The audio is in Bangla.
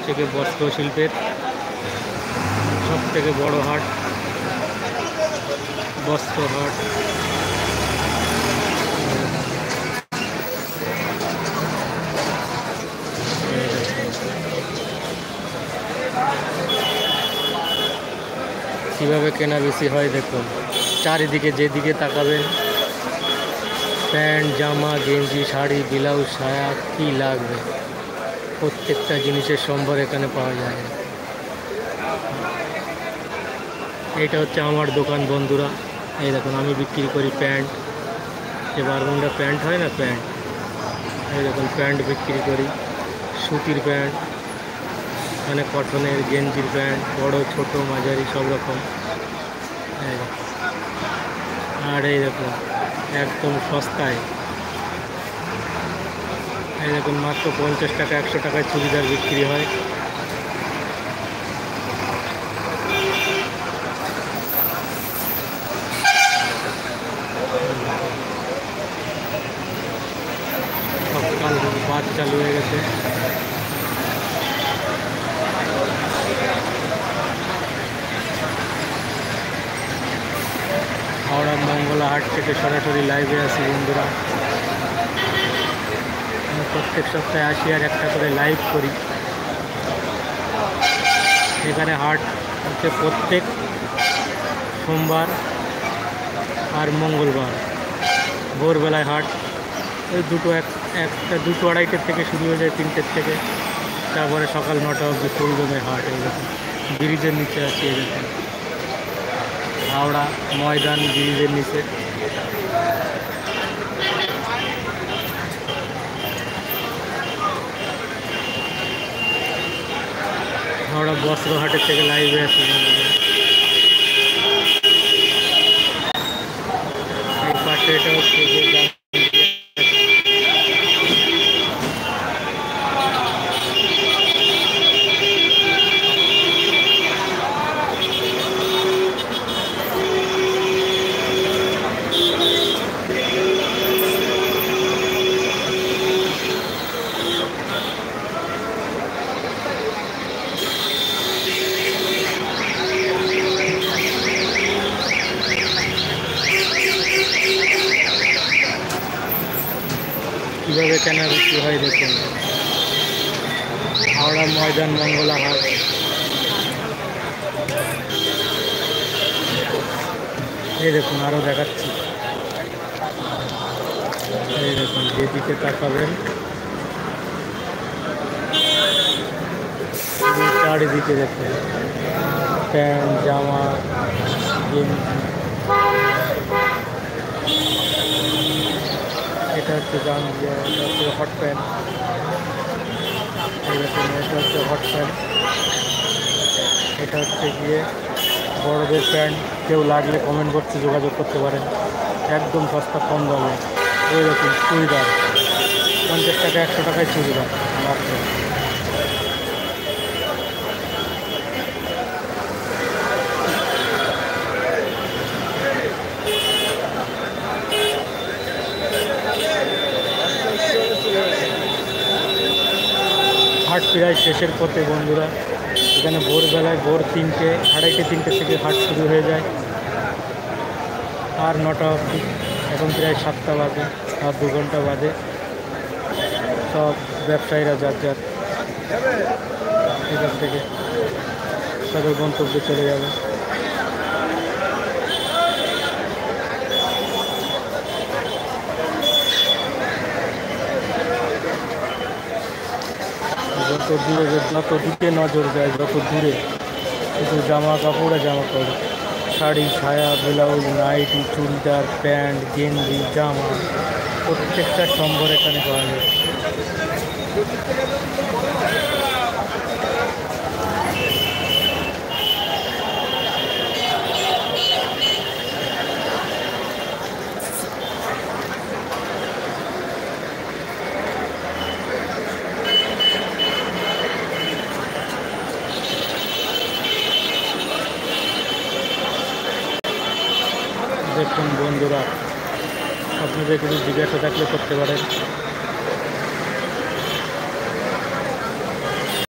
হচ্ছে কি বস্ত্র শিল্পের সব থেকে বড় হাট, বস্ত্র হাট। কীভাবে কেনা বেশি হয় দেখুন, চারিদিকে যেদিকে তাকাবেন প্যান্ট, জামা, গেঞ্জি, শাড়ি, ব্লাউজ, সায়া, কী লাগবে প্রত্যেকটা জিনিসের সম্ভার এখানে পাওয়া যায়। এটা হচ্ছে আমার দোকান বন্ধুরা। এই দেখুন আমি বিক্রি করি প্যান্ট, যে বারমুন্ডা প্যান্ট হয় না, প্যান্ট। এই দেখুন প্যান্ট বিক্রি করি, সুতির প্যান্ট, মানে কটনের, গেঞ্জির প্যান্ট, বড় ছোট মাঝারি সব রকম। আর এই দেখুন একদম সস্তায়, এই দেখুন মাত্র 50 টাকা 100 টাকায় চুড়িদার বিক্রি হয়। সকাল বাস চালু হয়ে গেছে। হাওড়া মঙ্গলা হাট থেকে সরাসরি লাইভে আসি বন্ধুরা। আমি প্রত্যেক সপ্তাহে আসি আর একটা করে লাইভ করি। এখানে হাট হচ্ছে প্রত্যেক সোমবার আর মঙ্গলবার ভোরবেলায় হাট। ওই একটা দুটো আড়াইটের থেকে শুরু হয়ে যায়, 3টের থেকে, তারপরে সকাল 9টা অবধি ফুলদমে হাট। এই দেখুন ব্রিজের নিচে আছি, এই দেখুন হাওড়া ময়দান ব্রিজের নিচে। হাওড়া বস্ত্র হাটের থেকে লাইভে আছি। এই পাশে এটা হচ্ছে যে কীভাবে কেনা বিক্রি হয় দেখুন, হাওড়া ময়দান মঙ্গলা হাট। এই দেখুন আরও দেখাচ্ছি, এই দেখুন যেদিকে তাকাবেন চারিদিকে দেখুন প্যান্ট, জামা, গেঞ্জি। এটা হচ্ছে জাঞ্জিয়া, এটা হচ্ছে হট প্যান্ট। এই দেখুন এটা হচ্ছে হট প্যান্ট, এটা হচ্ছে গিয়ে বড়দের প্যান্ট। কেউ লাগলে কমেন্ট বক্সে যোগাযোগ করতে পারেন, একদম সস্তা কম দামে। ওই রকম চুড়িদার 50 টাকা 100 টাকায় চুড়িদার মাত্র। হাট প্রায় শেষের পথে বন্ধুরা। এখানে ভোরবেলায় ভোর 3টে, আড়াইটে 3টে থেকে হাট শুরু হয়ে যায় আর 9টা অবধি। এখন প্রায় 7টা বাজে, আর 2 ঘন্টা বাদে সব ব্যবসায়ীরা যার এখান থেকে তাদের গন্তব্যে চলে যাবে। যত দিকে নজর যায়, যত দূরে শুধু জামা কাপড় আর জামা কাপড়, শাড়ি, সায়া, ব্লাউজ, নাইটি, চুড়িদার, প্যান্ট, গেঞ্জি, জামা, প্রত্যেকটা সম্ভার এখানে পাওয়া যায়। দেখুন বন্ধুরা, আপনাদের কিছু জিজ্ঞাসা থাকলে করতে পারেন।